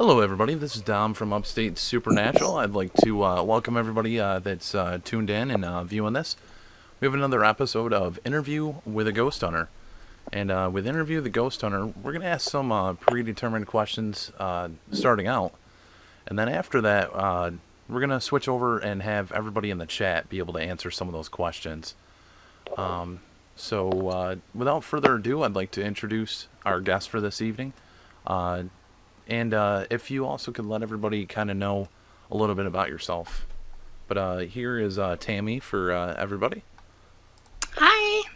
Hello, everybody. This is Dom from Upstate Supernatural. I'd like to welcome everybody that's tuned in and viewing this. We have another episode of Interview with a Ghost Hunter. And with Interview with a Ghost Hunter, we're going to ask some predetermined questions starting out. And then after that, we're going to switch over and have everybody in the chat be able to answer some of those questions. So without further ado, I'd like to introduce our guest for this evening. And if you also could let everybody kind of know a little bit about yourself. But here is Tammy for everybody. Hi.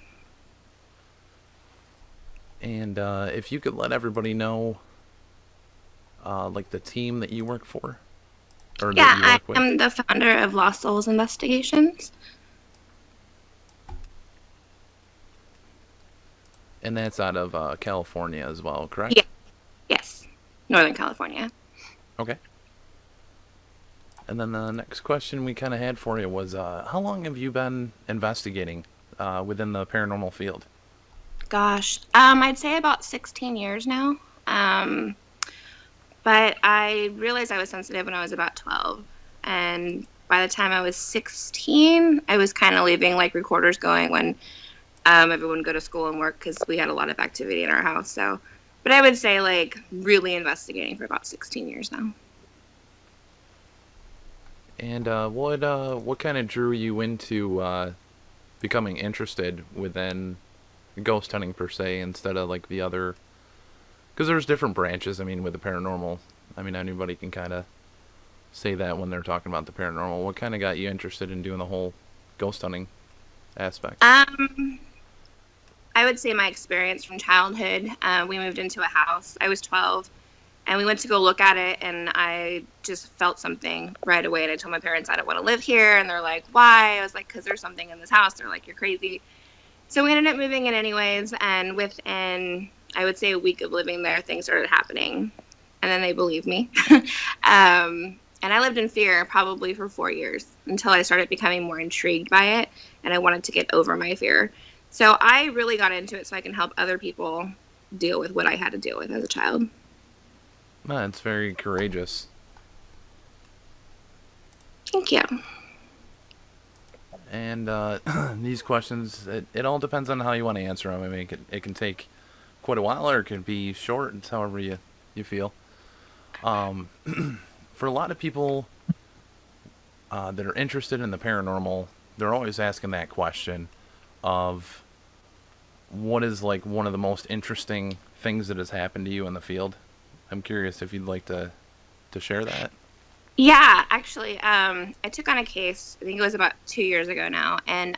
And if you could let everybody know, like the team that you work for. Or that you work with. I'm the founder of Lost Souls Investigations. And that's out of California as well, correct? Yeah. Yes. Northern California. Okay. And then the next question we kind of had for you was, how long have you been investigating within the paranormal field? Gosh, I'd say about 16 years now. But I realized I was sensitive when I was about 12. And by the time I was 16, I was kind of leaving like recorders going when everyone would go to school and work because we had a lot of activity in our house. So, but I would say like really investigating for about 16 years now. And what kind of drew you into becoming interested within ghost hunting per se instead of like the other? Because there's different branches. I mean, with the paranormal, I mean anybody can kind of say that when they're talking about the paranormal. What kind of got you interested in doing the whole ghost hunting aspect? I would say my experience from childhood. We moved into a house. I was 12, and we went to go look at it, and I just felt something right away. And I told my parents I don't want to live here, and they're like, "Why?" I was like, "Because there's something in this house." They're like, "You're crazy." So we ended up moving in anyways, and within, I would say, a week of living there, things started happening, and then they believed me. And I lived in fear probably for 4 years until I started becoming more intrigued by it, and I wanted to get over my fear. So I really got into it so I can help other people deal with what I had to deal with as a child. No, it's very courageous. Thank you. And these questions, it all depends on how you want to answer them. I mean, it can take quite a while, or it can be short. It's however you feel. For a lot of people that are interested in the paranormal, they're always asking that question of what is like one of the most interesting things that has happened to you in the field. I'm curious if you'd like to share that. Yeah, actually, I took on a case, I think it was about 2 years ago now, and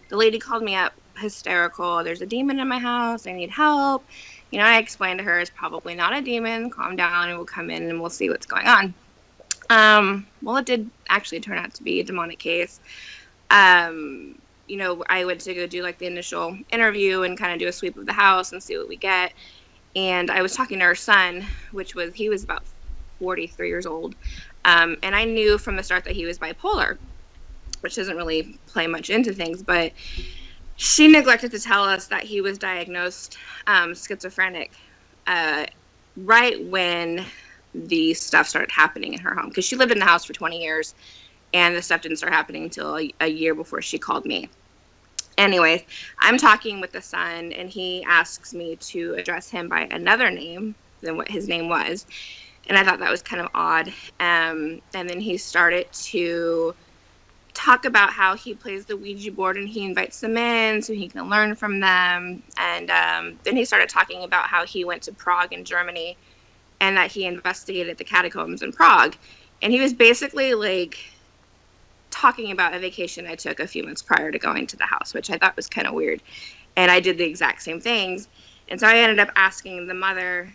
the lady called me up hysterical. "There's a demon in my house. I need help." You know, I explained to her it's probably not a demon. Calm down, and we'll come in and we'll see what's going on. Well, it did actually turn out to be a demonic case. You know, I went to go do like the initial interview and kind of do a sweep of the house and see what we get. And I was talking to her son, he was about 43 years old. And I knew from the start that he was bipolar, which doesn't really play much into things, but she neglected to tell us that he was diagnosed schizophrenic right when the stuff started happening in her home. Because she lived in the house for 20 years, and the stuff didn't start happening until a year before she called me. Anyways, I'm talking with the son, and he asks me to address him by another name than what his name was. And I thought that was kind of odd. And then he started to talk about how he plays the Ouija board and he invites them in so he can learn from them. And then he started talking about how he went to Prague in Germany and that he investigated the catacombs in Prague. And he was basically like talking about a vacation I took a few months prior to going to the house, which I thought was kind of weird. And I did the exact same things. And so I ended up asking the mother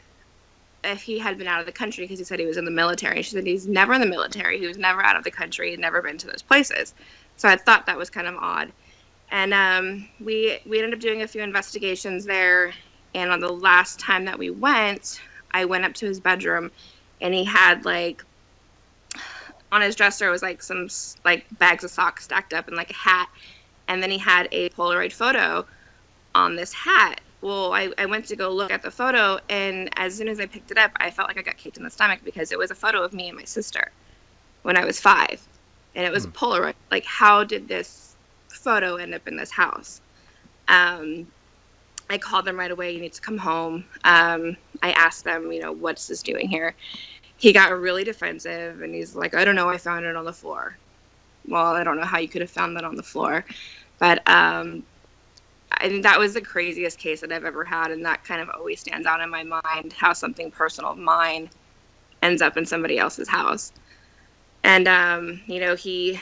if he had been out of the country, because he said he was in the military. She said he's never in the military. He was never out of the country. He'd never been to those places. So I thought that was kind of odd. And we ended up doing a few investigations there. And on the last time that we went, I went up to his bedroom, and he had like on his dresser was like some like bags of socks stacked up and like a hat. And then he had a Polaroid photo on this hat well, I went to go look at the photo, and as soon as I picked it up, I felt like I got kicked in the stomach because it was a photo of me and my sister when I was 5, and it was Polaroid. Like, how did this photo end up in this house? I called them right away. You need to come home. I asked them, what's this doing here? He got really defensive, and he's like, I don't know. I found it on the floor. Well, I don't know how you could have found that on the floor, but I think that was the craziest case that I've ever had, and that kind of always stands out in my mind, how something personal of mine ends up in somebody else's house. And he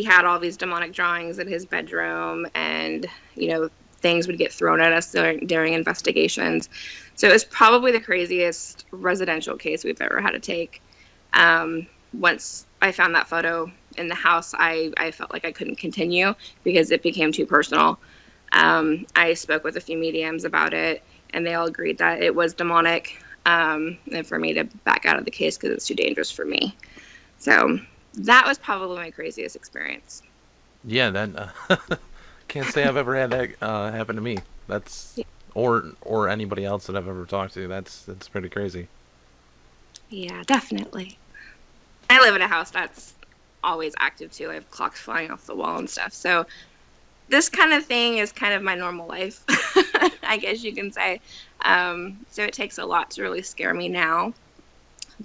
had all these demonic drawings in his bedroom, and things would get thrown at us during investigations. So it was probably the craziest residential case we've ever had to take. Once I found that photo in the house, I felt like I couldn't continue because it became too personal. I spoke with a few mediums about it, and they all agreed that it was demonic, and for me to back out of the case because it's too dangerous for me. So that was probably my craziest experience. Yeah, that can't say I've ever had that happen to me. That's or anybody else that I've ever talked to. That's pretty crazy. Yeah, definitely. I live in a house that's always active too. I have clocks flying off the wall and stuff. So this kind of thing is kind of my normal life, I guess you can say. So it takes a lot to really scare me now.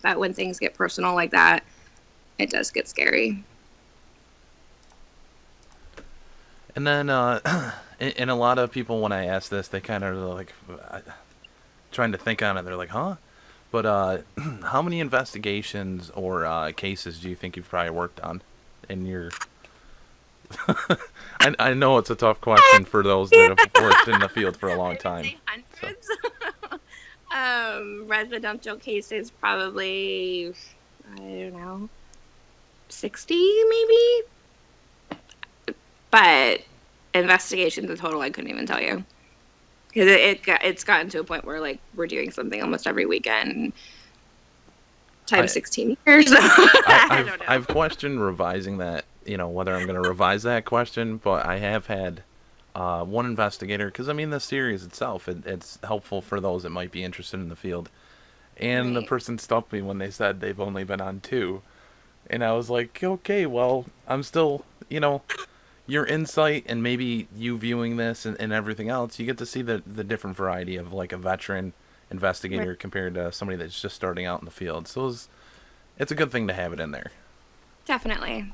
But when things get personal like that, it does get scary. And then, and a lot of people, when I ask this, they kind of like trying to think on it. They're like, huh? But how many investigations or cases do you think you've probably worked on in your... I know it's a tough question for those that have worked in the field for a long time. Hundreds. So. Residential cases, probably, I don't know, 60 maybe? But investigations in total, I couldn't even tell you. Because it's gotten to a point where, like, we're doing something almost every weekend. Times 16 years. I don't know. I've questioned revising that, whether I'm going to revise that question, but I have had one investigator, because, the series itself, it's helpful for those that might be interested in the field. And the person stopped me when they said they've only been on 2. And I was like, okay, well, I'm still, your insight and maybe you viewing this and everything else, you get to see the different variety of like a veteran investigator compared to somebody that's just starting out in the field. So it's a good thing to have it in there. Definitely.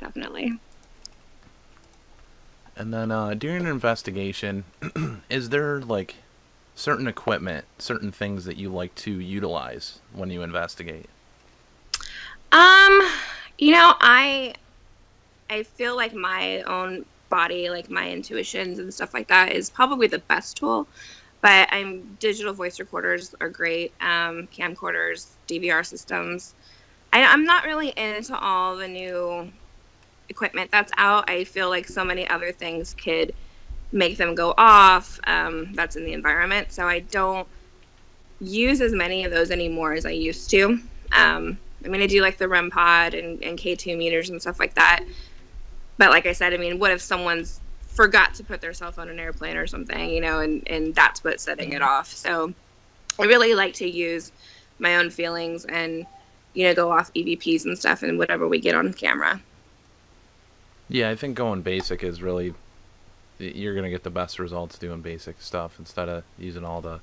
And then during an investigation, is there like certain equipment, certain things that you like to utilize when you investigate? I feel like my own body, like my intuitions and stuff like that, is probably the best tool. But digital voice recorders are great, camcorders, DVR systems. I'm not really into all the new equipment that's out. I feel like so many other things could make them go off. That's in the environment, so I don't use as many of those anymore as I used to. I do like the REM pod and K2 meters and stuff like that. But like I said, what if someone's forgot to put their cell phone in an airplane or something, and that's what's setting it off. So I really like to use my own feelings and, go off EVPs and stuff and whatever we get on camera. Yeah, I think going basic is really, you're going to get the best results doing basic stuff instead of using all the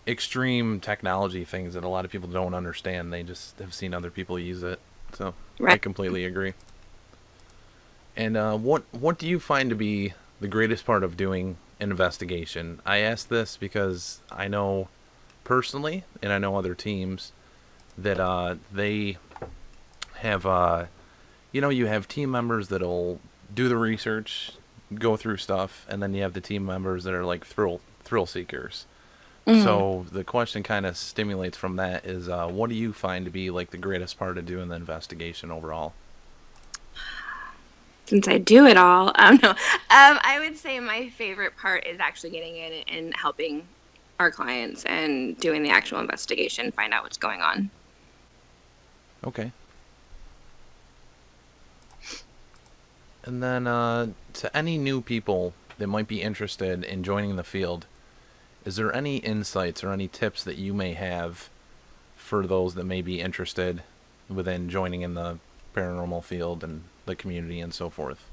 extreme technology things that a lot of people don't understand. They just have seen other people use it. So I completely agree. And what do you find to be the greatest part of doing an investigation? I ask this because I know personally, and I know other teams, that they have, you have team members that'll do the research, go through stuff, and then you have the team members that are like thrill seekers. Mm-hmm. So the question kind of stimulates from that is, what do you find to be like the greatest part of doing the investigation overall? Since I do it all, no. I would say my favorite part is actually getting in and helping our clients and doing the actual investigation, find out what's going on. Okay. And then to any new people that might be interested in joining the field, is there any insights or any tips that you may have for those that may be interested within joining in the paranormal field and the community and so forth?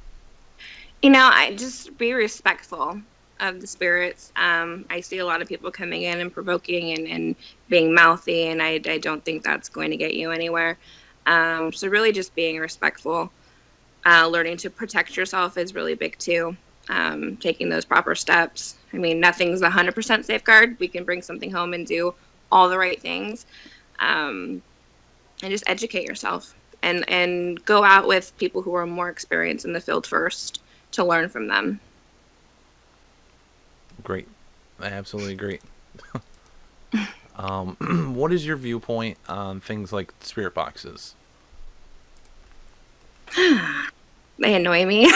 I just be respectful of the spirits. I see a lot of people coming in and provoking and being mouthy, and I don't think that's going to get you anywhere. So really just being respectful, learning to protect yourself is really big too. Taking those proper steps. I mean, nothing's 100% safeguard. We can bring something home and do all the right things. And just educate yourself and go out with people who are more experienced in the field first to learn from them. Great. I absolutely agree. What is your viewpoint on things like spirit boxes? They annoy me.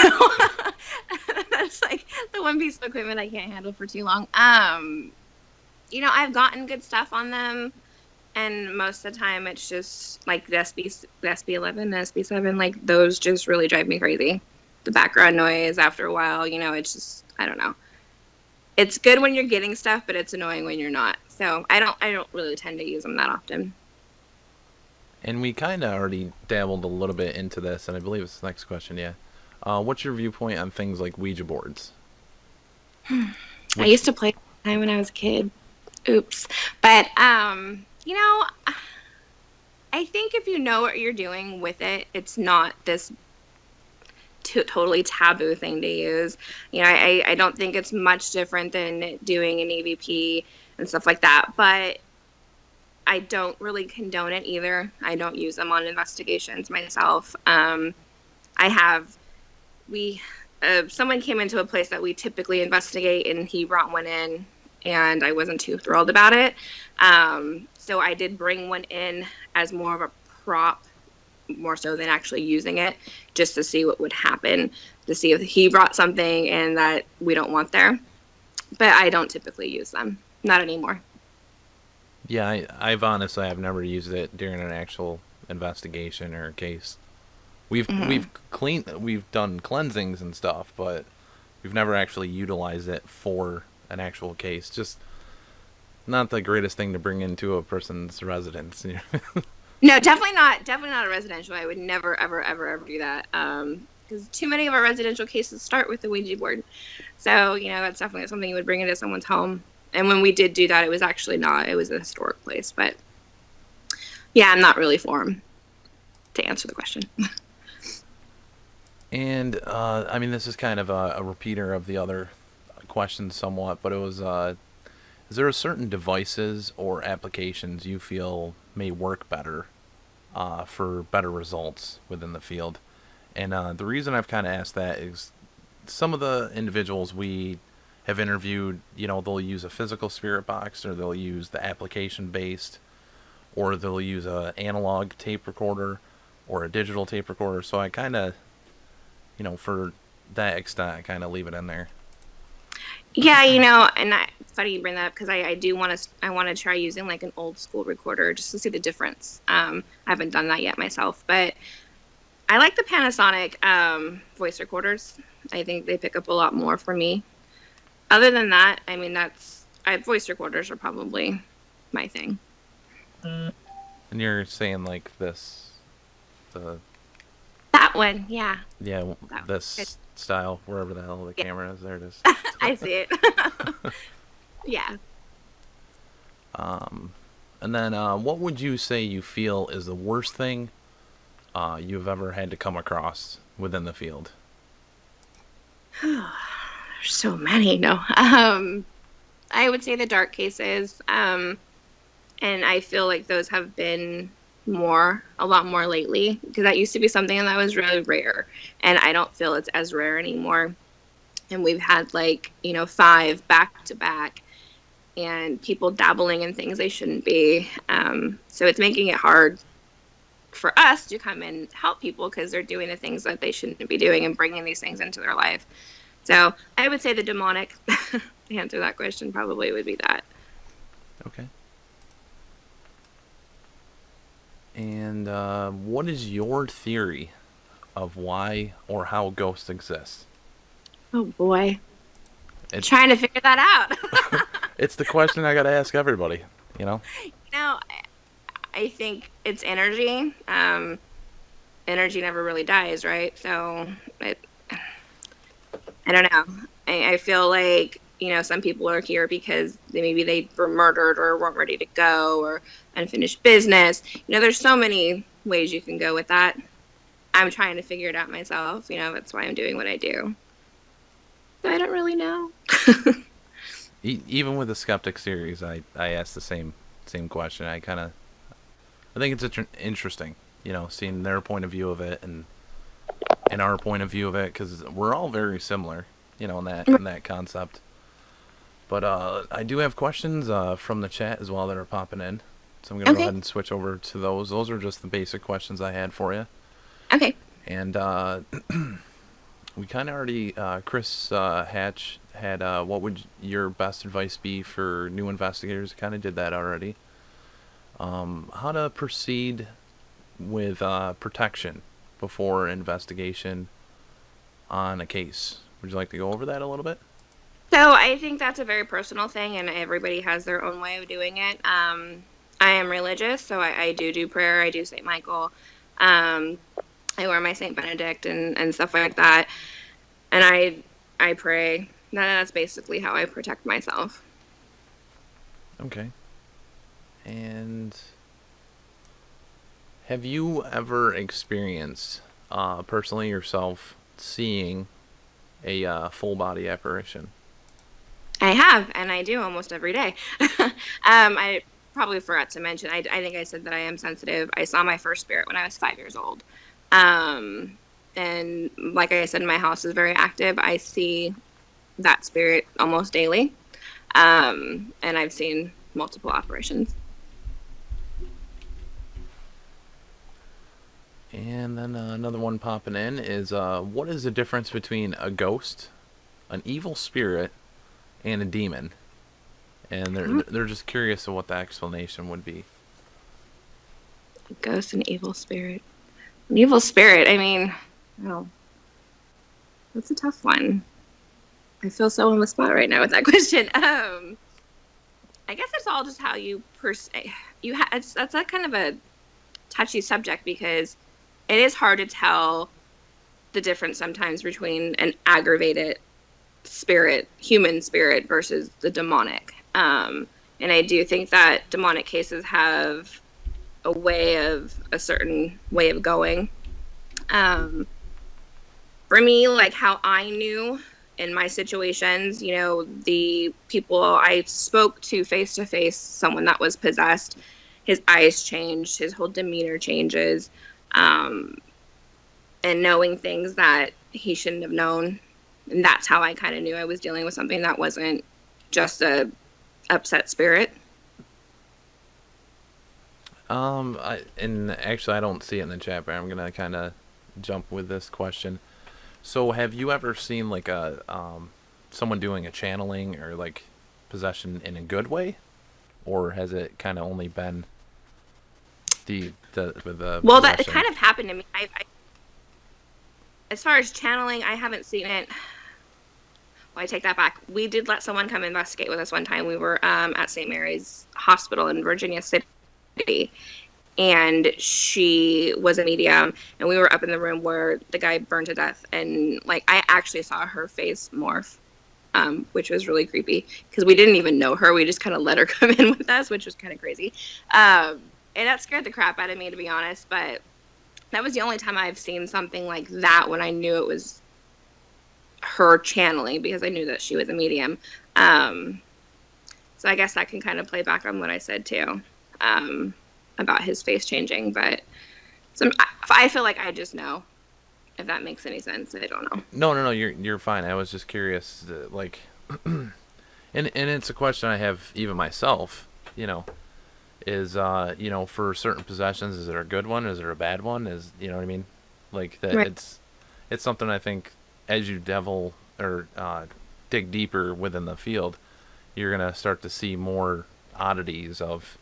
That's like the one piece of equipment I can't handle for too long. I've gotten good stuff on them, and most of the time it's just like the SB11, the SB7, like those just really drive me crazy. The background noise after a while, it's just, I don't know. It's good when you're getting stuff, but it's annoying when you're not. So I don't really tend to use them that often. And we kind of already dabbled a little bit into this, and I believe it's the next question, yeah. What's your viewpoint on things like Ouija boards? I used to play time when I was a kid. Oops. But, I think if you know what you're doing with it, it's not this totally taboo thing to use. I don't think it's much different than doing an EVP and stuff like that, but I don't really condone it either. I don't use them on investigations myself. Someone came into a place that we typically investigate, and he brought one in, and I wasn't too thrilled about it. So I did bring one in as more of a prop, more so than actually using it, just to see what would happen, to see if he brought something and that we don't want there. But I don't typically use them. Not anymore. Yeah, I've never used it during an actual investigation or case. We've done cleansings and stuff, but we've never actually utilized it for an actual case. Just not the greatest thing to bring into a person's residence. No, definitely not a residential. I would never, ever, ever, ever do that. Because too many of our residential cases start with the Ouija board. So, that's definitely something you would bring into someone's home. And when we did do that, it was actually not. It was a historic place. But, yeah, I'm not really for them, to answer the question. And, this is kind of a repeater of the other questions somewhat, but it was, is there a certain devices or applications you feel may work better for better results within the field? And the reason I've kind of asked that is some of the individuals we have interviewed, they'll use a physical spirit box, or they'll use the application-based, or they'll use a analog tape recorder or a digital tape recorder. So I kind of, for that extent, I kind of leave it in there. Yeah, and it's funny you bring that up, because I want to try using like an old school recorder just to see the difference. I haven't done that yet myself, but I like the Panasonic voice recorders. I think they pick up a lot more for me. Other than that, voice recorders are probably my thing. And you're saying like this, that one, yeah. Yeah, this style, wherever the hell the camera is, there it is. I see it. Yeah. And then what would you say you feel is the worst thing you've ever had to come across within the field? There's so many. No. I would say the dark cases. And I feel like those have been a lot more lately, because that used to be something that was really rare, and I don't feel it's as rare anymore. And we've had 5 back to back, and people dabbling in things they shouldn't be. So it's making it hard for us to come and help people, because they're doing the things that they shouldn't be doing and bringing these things into their life. So I would say the demonic, to answer that question, probably would be that. Okay. And what is your theory of why or how ghosts exist? Oh boy. Trying to figure that out. It's the question I gotta ask everybody. You know. Now, I think it's energy. Energy never really dies, right? So I don't know. I feel like, some people are here because maybe they were murdered or weren't ready to go, or unfinished business. There's so many ways you can go with that. I'm trying to figure it out myself. That's why I'm doing what I do. So I don't really know. Even with the skeptic series, I asked the same question. I think it's interesting, seeing their point of view of it and our point of view of it, because we're all very similar, in that concept. But I do have questions from the chat as well that are popping in, so I'm gonna go Okay. ahead and switch over to those. Those are just the basic questions I had for you, Okay. and we kind of already Chris Hatch had what would your best advice be for new investigators? Kind of did that already. How to proceed with protection before investigation on a case. Would you like to go over that a little bit? So I think that's a very personal thing, and everybody has their own way of doing it. I am religious, so I do prayer. I do St. Michael. I wear my St. Benedict and stuff like that. And I pray. That's basically how I protect myself. Okay. And have you ever experienced, personally yourself, seeing a full body apparition? I have, and I do almost every day. I probably forgot to mention, I think I said that I am sensitive. I saw my first spirit when I was 5 years old. And like I said, my house is very active. I see that spirit almost daily. And I've seen multiple apparitions. And then another one popping in is what is the difference between a ghost, an evil spirit, and a demon? And they're just curious of what the explanation would be. Ghost and evil spirit. An evil spirit, I mean, oh, that's a tough one. I feel so on the spot right now with that question. I guess it's all just how you that's that kind of a touchy subject, because it is hard to tell the difference sometimes between an aggravated spirit, human spirit, versus the demonic. And I do think that demonic cases have a certain way of going. For me, like how I knew in my situations, the people I spoke to face, someone that was possessed, his eyes changed, his whole demeanor changes, and knowing things that he shouldn't have known. And that's how I kind of knew I was dealing with something that wasn't just a upset spirit. And actually I don't see it in the chat, but I'm gonna kind of jump with this question. So have you ever seen like someone doing a channeling or like possession in a good way, or has it kind of only been the with the Well, possession? that kind of happened to me. As far as channeling, I haven't seen it. Well, I take that back. We did let someone come investigate with us one time. We were at St. Mary's Hospital in Virginia City, and she was a medium, and we were up in the room where the guy burned to death, and like I actually saw her face morph, which was really creepy because we didn't even know her. We just kind of let her come in with us, which was kind of crazy, and that scared the crap out of me, to be honest. But that was the only time I've seen something like that, when I knew it was her channeling, because I knew that she was a medium. So I guess that can kind of play back on what I said too, about his face changing. But I feel like I just know, if that makes any sense. I don't know. No, you're fine. I was just curious, like, and it's a question I have even myself. Is for certain possessions, is there a good one? Is there a bad one? Is what I mean? Like that, Right. it's something I think as you dig deeper within the field, you're gonna start to see more oddities of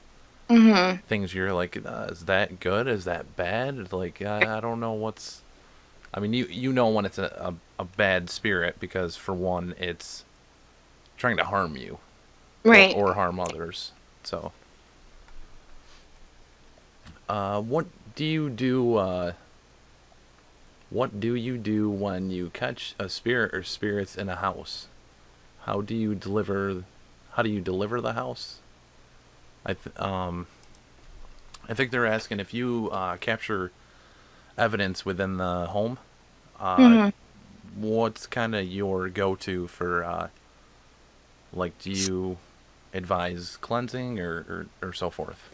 things. You're like, is that good? Is that bad? Like I don't know what's. I mean, you know when it's a bad spirit, because for one, it's trying to harm you. Right. or harm others. So, what do you do? What do you do when you catch a spirit or spirits in a house? How do you deliver? How do you deliver the house? I th- um I think they're asking if you capture evidence within the home. Uh, Hmm. what's kind of your go-to for like? Do you advise cleansing or so forth?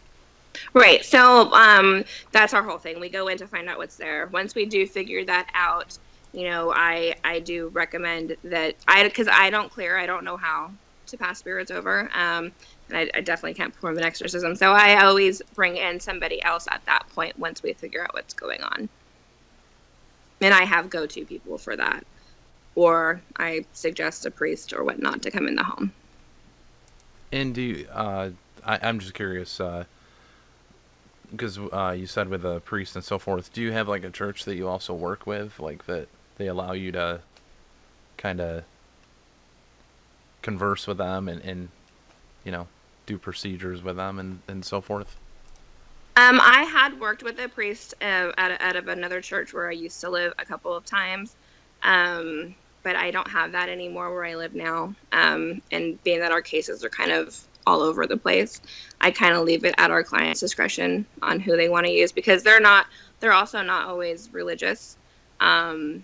Right. So that's our whole thing. We go in to find out what's there. Once we do figure that out, I do recommend that because I don't clear. I don't know how to pass spirits over. And I definitely can't perform an exorcism. So I always bring in somebody else at that point once we figure out what's going on. And I have go-to people for that. Or I suggest a priest or whatnot to come in the home. And do you, I'm just curious because you said with a priest and so forth. Do you have like a church that you also work with, like that they allow you to kind of converse with them and you know do procedures with them and so forth? I had worked with a priest out of another church where I used to live a couple of times, but I don't have that anymore where I live now. And being that our cases are kind of all over the place, I kind of leave it at our client's discretion on who they want to use because they're also not always religious. Um,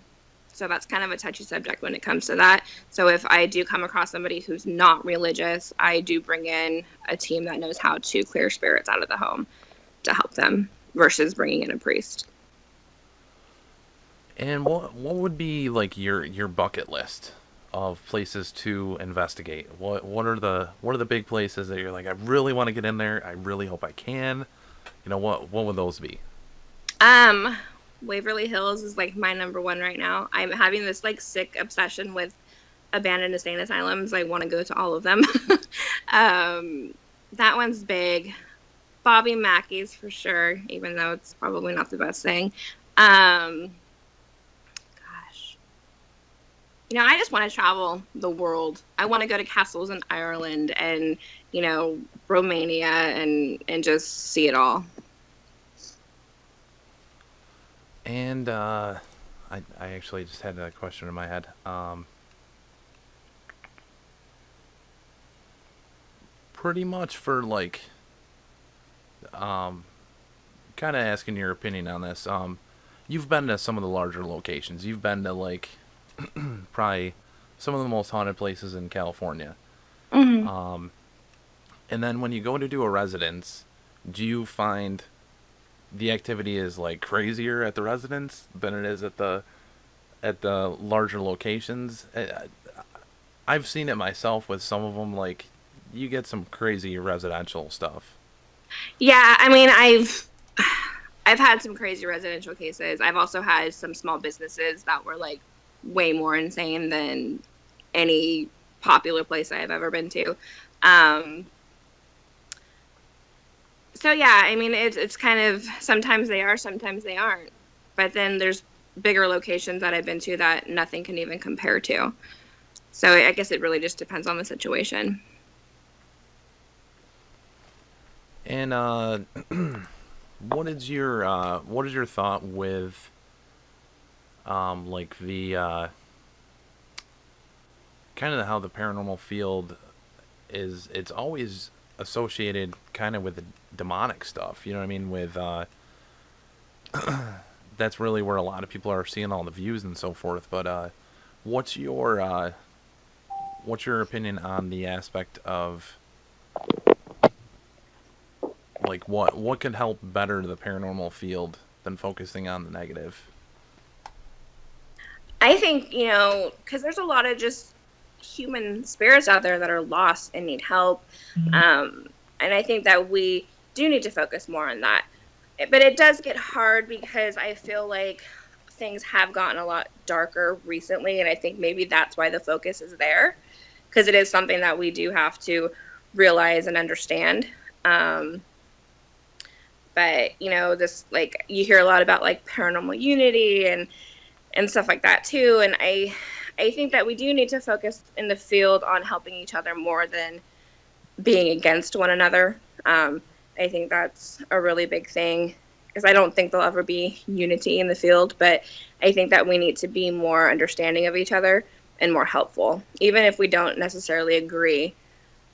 so that's kind of a touchy subject when it comes to that. So if I do come across somebody who's not religious, I do bring in a team that knows how to clear spirits out of the home to help them versus bringing in a priest. And what would be like your bucket list of places to investigate? What are the big places that you're like I really want to get in there? I really hope I can. What would those be? Um, Waverly Hills is like my number one right now. I'm having this like sick obsession with abandoned insane asylums. I want to go to all of them. um, that one's big. Bobby Mackey's for sure, even though it's probably not the best thing. Um, gosh, I just want to travel the world. I want to go to castles in Ireland and Romania and just see it all. And I actually just had a question in my head. Pretty much for like kind of asking your opinion on this. You've been to some of the larger locations. You've been to like probably some of the most haunted places in California. Mm-hmm. And then when you go to do a residence, do you find the activity is like crazier at the residence than it is at the larger locations? I've seen it myself with some of them. Like you get some crazy residential stuff. Yeah, I mean, I've had some crazy residential cases. I've also had some small businesses that were like way more insane than any popular place I've ever been to. Um, so yeah, I mean, it's kind of sometimes they are, sometimes they aren't. But then there's bigger locations that I've been to that nothing can even compare to. So I guess it really just depends on the situation. And what is your thought with like the kind of how the paranormal field is? It's always associated kind of with the demonic stuff. You know what I mean? With that's really where a lot of people are seeing all the views and so forth. But what's your what's your opinion on the aspect of like what could help better the paranormal field than focusing on the negative? I think, because there's a lot of just human spirits out there that are lost and need help. And I think that we do need to focus more on that. But it does get hard because I feel like things have gotten a lot darker recently. And I think maybe that's why the focus is there, because it is something that we do have to realize and understand. But, this, like, you hear a lot about, like, paranormal unity and stuff like that, too. And I think that we do need to focus in the field on helping each other more than being against one another. I think that's a really big thing, because I don't think there'll ever be unity in the field, but I think that we need to be more understanding of each other and more helpful, even if we don't necessarily agree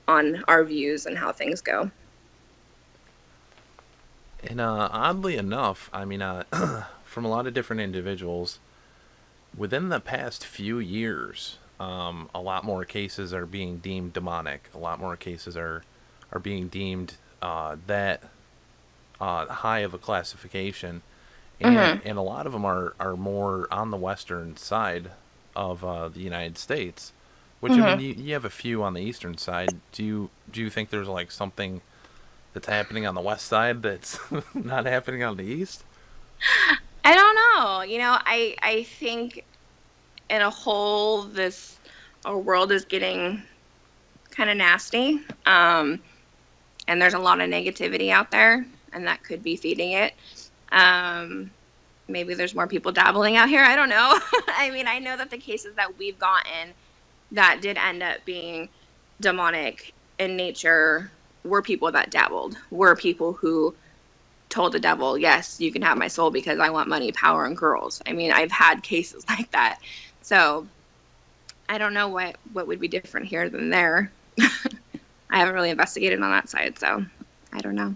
on our views and how things go. And oddly enough, I mean, from a lot of different individuals, within the past few years, a lot more cases are being deemed demonic. A lot more cases are being deemed that high of a classification, and a lot of them are more on the western side of the United States. Which, I mean, you have a few on the eastern side. Do you think there's like something that's happening on the west side that's not happening on the east? I don't know. I think in a whole, our world is getting kind of nasty. And there's a lot of negativity out there, and that could be feeding it. Maybe there's more people dabbling out here. I don't know. I mean, I know that the cases that we've gotten that did end up being demonic in nature were people that dabbled, were people who told the devil, yes, you can have my soul because I want money, power, and girls. I mean, I've had cases like that. So I don't know what would be different here than there. I haven't really investigated on that side, so I don't know.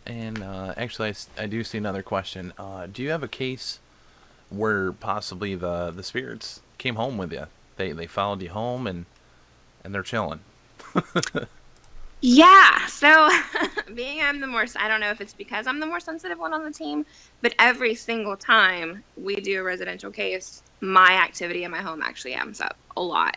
And actually, I do see another question. Do you have a case where possibly the spirits came home with you? They followed you home and they're chilling. Yeah, so I don't know if it's because I'm the more sensitive one on the team, but every single time we do a residential case, my activity in my home actually amps up a lot.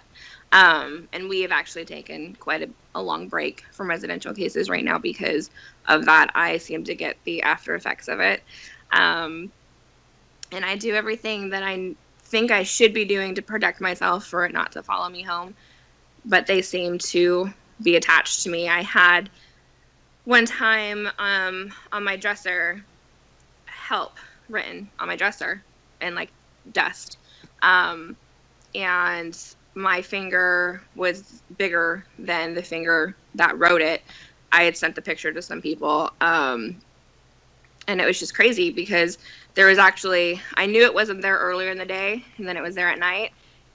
And we have actually taken quite a long break from residential cases right now because of that. I seem to get the after effects of it. And I do everything that I think I should be doing to protect myself for it not to follow me home, but they seem to be attached to me. I had one time on my dresser, help written on my dresser and like dust. And my finger was bigger than the finger that wrote it. I had sent the picture to some people. And it was just crazy because there was actually, I knew it wasn't there earlier in the day, and then it was there at night,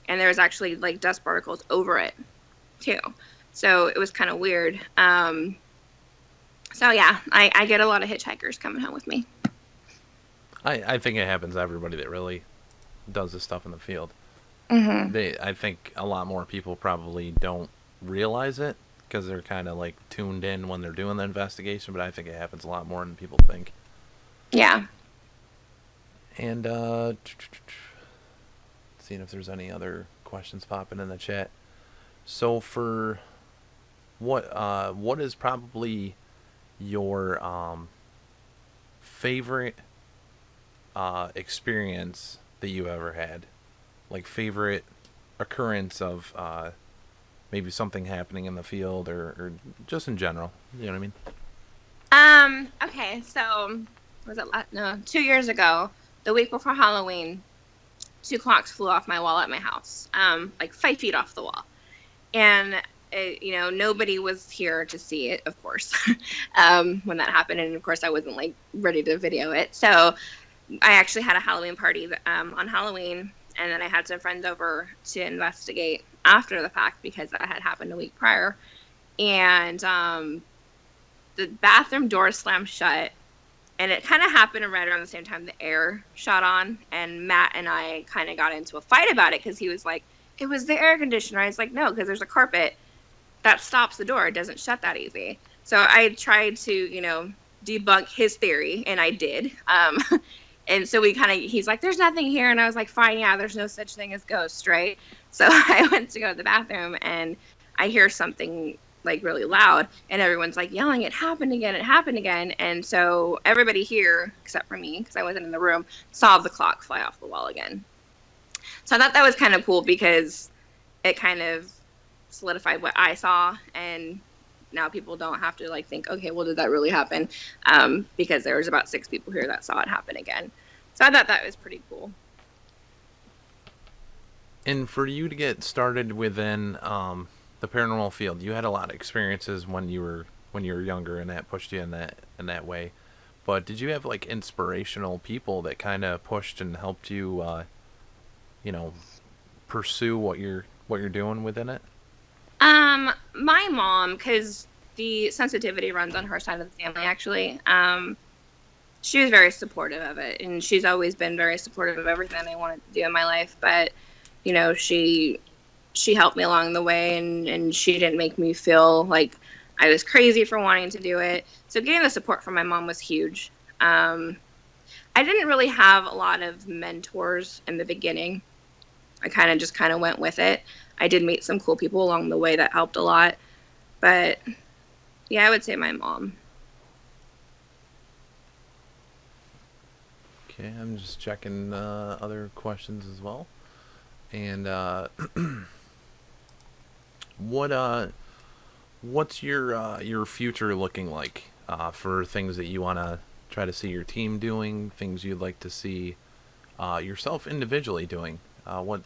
and there was actually like dust particles over it too. So it was kind of weird. So yeah, I get a lot of hitchhikers coming home with me. I think it happens to everybody that really does this stuff in the field. I think a lot more people probably don't realize it because they're kind of like tuned in when they're doing the investigation, but I think it happens a lot more than people think. Yeah. And seeing if there's any other questions popping in the chat. So for what is probably your favorite experience that you ever had? Like favorite occurrence of maybe something happening in the field or just in general. You know what I mean? Okay, so was it 2 years ago, the week before Halloween, 2 clocks flew off my wall at my house, like 5 feet off the wall. And, nobody was here to see it, of course, when that happened. And, of course, I wasn't, like, ready to video it. So I actually had a Halloween party on Halloween, and then I had some friends over to investigate after the fact because that had happened a week prior. And the bathroom door slammed shut. And it kind of happened right around the same time the air shut on. And Matt and I kind of got into a fight about it because he was like, it was the air conditioner. I was like, no, because there's a carpet that stops the door. It doesn't shut that easy. So I tried to, debunk his theory, and I did. And so he's like, there's nothing here. And I was like, fine, yeah, there's no such thing as ghosts, right? So I went to go to the bathroom, and I hear something like really loud, and everyone's like yelling, it happened again. And so everybody here, except for me, because I wasn't in the room, saw the clock fly off the wall again. So I thought that was kind of cool because it kind of solidified what I saw, and now people don't have to like think, okay, well, did that really happen? Because there was about 6 people here that saw it happen again. So I thought that was pretty cool. And for you to get started within the paranormal field. You had a lot of experiences when you were younger, and that pushed you in that way. But did you have like inspirational people that kind of pushed and helped you, you know, pursue what you're doing within it? My mom, because the sensitivity runs on her side of the family, actually. She was very supportive of it, and she's always been very supportive of everything I wanted to do in my life. But, you know, she helped me along the way, and she didn't make me feel like I was crazy for wanting to do it. So getting the support from my mom was huge. I didn't really have a lot of mentors in the beginning. I kind of went with it. I did meet some cool people along the way that helped a lot. But yeah, I would say my mom. Okay, I'm just checking other questions as well. And what's your future looking like for things that you want to try to see your team doing, things you'd like to see yourself individually doing? What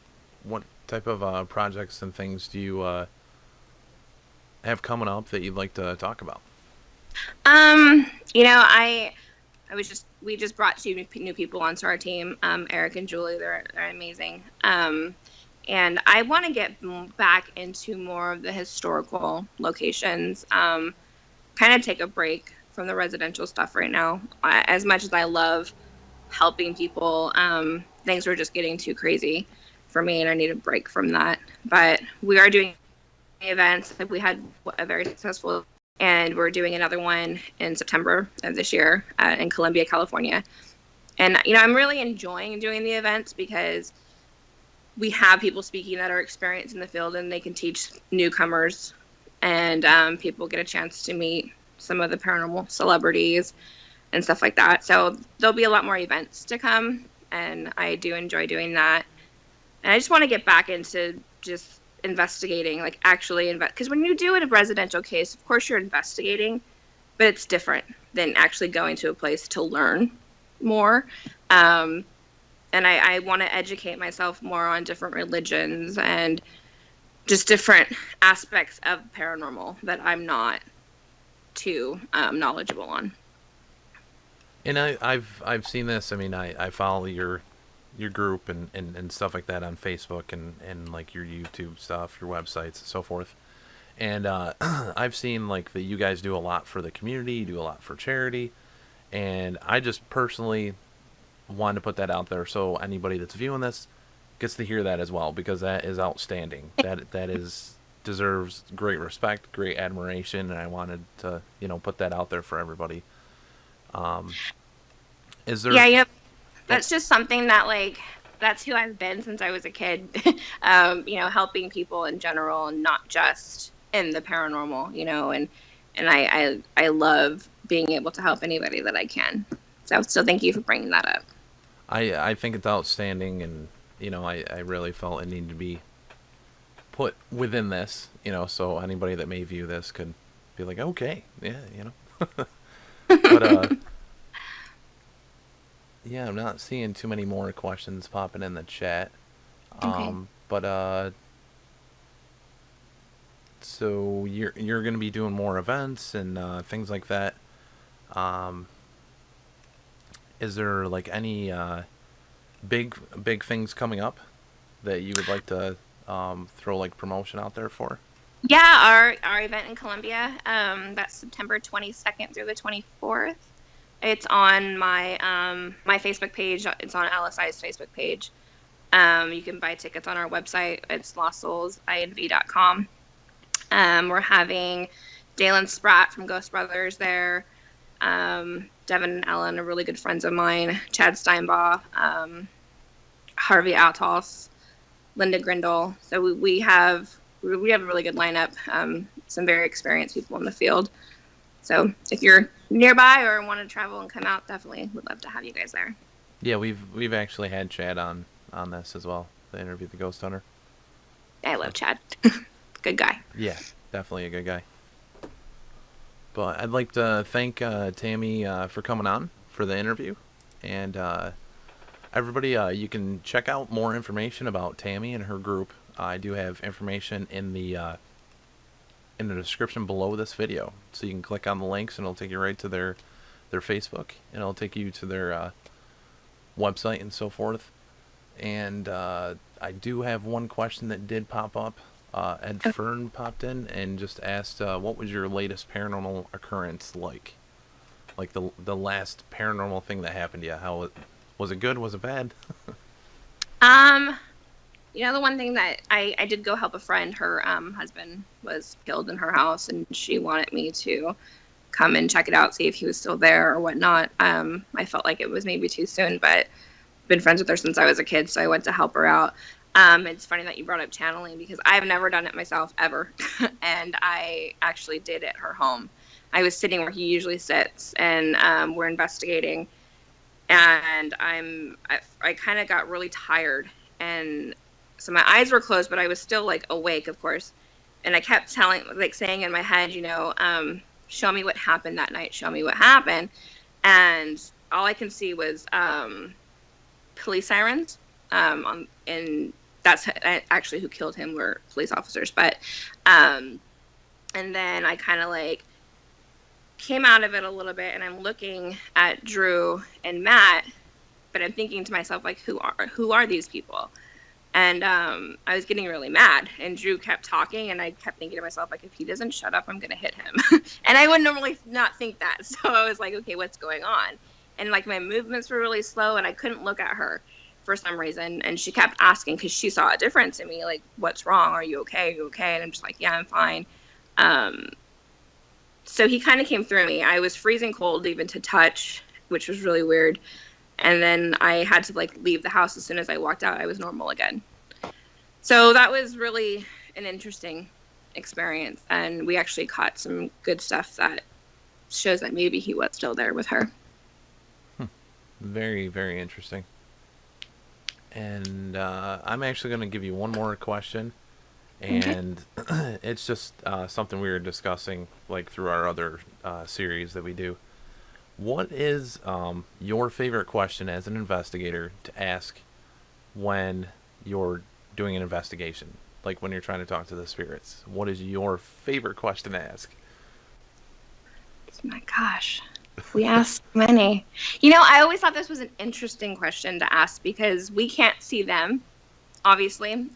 type of projects and things do you have coming up that you'd like to talk about? You know, we just brought two new people onto our team, Eric and Julie. They're amazing. And I want to get back into more of the historical locations. Kind of take a break from the residential stuff right now. As much as I love helping people, things were just getting too crazy for me, and I need a break from that. But we are doing events. We had a very successful, and we're doing another one in September of this year in Columbia, California. And, you know, I'm really enjoying doing the events because we have people speaking that are experienced in the field, and they can teach newcomers, and people get a chance to meet some of the paranormal celebrities and stuff like that. So there'll be a lot more events to come, and I do enjoy doing that. And I just want to get back into just investigating, like actually because when you do a residential case, of course you're investigating, but it's different than actually going to a place to learn more. And I want to educate myself more on different religions and just different aspects of paranormal that I'm not too knowledgeable on. And I've seen this. I mean, I follow your group and stuff like that on Facebook and like your YouTube stuff, your websites, and so forth. And I've seen like that you guys do a lot for the community, you do a lot for charity, and I just personally wanted to put that out there so anybody that's viewing this gets to hear that as well, because that is outstanding. That is deserves great respect, great admiration, and I wanted to put that out there for everybody. Is there? Yeah, yep. That's just something that, like, that's who I've been since I was a kid. Helping people in general, and not just in the paranormal. And I love being able to help anybody that I can. So thank you for bringing that up. I think it's outstanding, and I really felt it needed to be put within this, so anybody that may view this could be like, okay, yeah, but yeah, I'm not seeing too many more questions popping in the chat. Okay. But so you're gonna be doing more events and things like that. Is there like any big things coming up that you would like to throw like promotion out there for? Yeah, our event in Columbia, that's September 22nd through the 24th. It's on my my Facebook page. It's on LSI's Facebook page. You can buy tickets on our website. It's lostsoulsinv.com. We're having Dalen Spratt from Ghost Brothers there. Devin and Ellen are really good friends of mine. Chad Steinbaugh, Harvey Altos, Linda Grindle. So we have a really good lineup. Some very experienced people in the field. So if you're nearby or want to travel and come out, definitely would love to have you guys there. Yeah, we've actually had Chad on this as well. To interview the ghost hunter. I love Chad. Good guy. Yeah, definitely a good guy. But I'd like to thank Tammy for coming on for the interview, and everybody, you can check out more information about Tammy and her group. I do have information in the in the description below this video. So you can click on the links and it'll take you right to their Facebook, and it'll take you to their website and so forth. And I do have one question that did pop up. Ed Fern popped in and just asked, what was your latest paranormal occurrence like? Like the last paranormal thing that happened to you. How was it good? Was it bad? The one thing that I did go help a friend. Her husband was killed in her house, and she wanted me to come and check it out, see if he was still there or whatnot. I felt like it was maybe too soon, but been friends with her since I was a kid, so I went to help her out. It's funny that you brought up channeling, because I've never done it myself ever, and I actually did at her home. I was sitting where he usually sits, and we're investigating, and I kind of got really tired, and so my eyes were closed, but I was still like awake, of course, and I kept saying in my head, show me what happened that night, show me what happened, and all I can see was police sirens, and that's actually who killed him were police officers. But and then I kind of like came out of it a little bit, and I'm looking at Drew and Matt, but I'm thinking to myself, like, who are these people? And I was getting really mad, and Drew kept talking, and I kept thinking to myself, like, if he doesn't shut up, I'm gonna hit him. And I would normally not think that, so I was like, okay, what's going on? And like my movements were really slow, and I couldn't look at her for some reason. And she kept asking, because she saw a difference in me, like, what's wrong? Are you okay? Are you okay? And I'm just like, yeah, I'm fine. So he kind of came through me. I was freezing cold even to touch, which was really weird. And then I had to like leave the house. As soon as I walked out, I was normal again. So that was really an interesting experience. And we actually caught some good stuff that shows that maybe he was still there with her. Very, very interesting. And I'm actually going to give you one more question. And it's just something we were discussing like through our other series that we do. What is your favorite question as an investigator to ask when you're doing an investigation? Like when you're trying to talk to the spirits. What is your favorite question to ask? Oh my gosh. We ask many. I always thought this was an interesting question to ask, because we can't see them, obviously.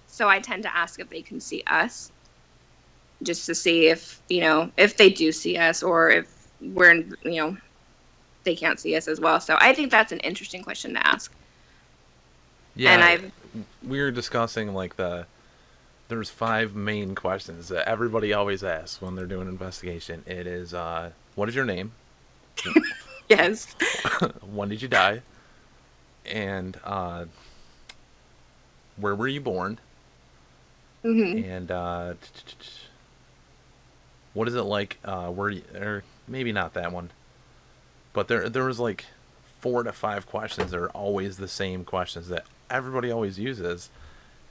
So I tend to ask if they can see us, just to see if they do see us, or if we're, they can't see us as well. So I think that's an interesting question to ask. Yeah, and we were discussing like there's 5 main questions that everybody always asks when they're doing an investigation. It is, what is your name? Yes. When did you die? And where were you born? Mm-hmm. And what is it like? Or maybe not that one, but there was like 4 to 5 questions that are always the same questions that everybody always uses.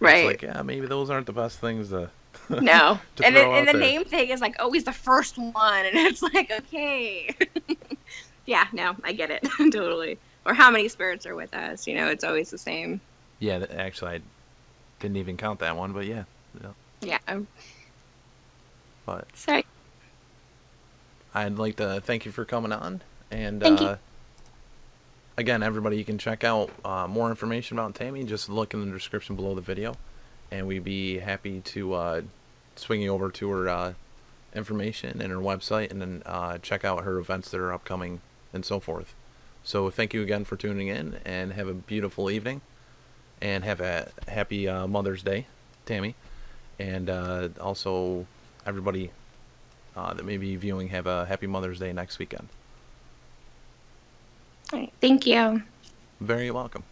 Right. It's like, yeah, maybe those aren't the best things to. No. to and throw out the there. name thing is like always the first one, and it's like, okay. Yeah, no, I get it. Totally. Or how many spirits are with us? It's always the same. Yeah, actually, I didn't even count that one, but yeah. Yeah. But Sorry. I'd like to thank you for coming on, and Thank you. again, everybody, you can check out more information about Tammy. Just look in the description below the video, and we'd be happy to swing you over to her information and her website, and then check out her events that are upcoming and so forth. So thank you again for tuning in, and have a beautiful evening, and have a happy Mother's Day, Tammy. And also, everybody that may be viewing, have a happy Mother's Day next weekend. All right. Thank you. Very welcome.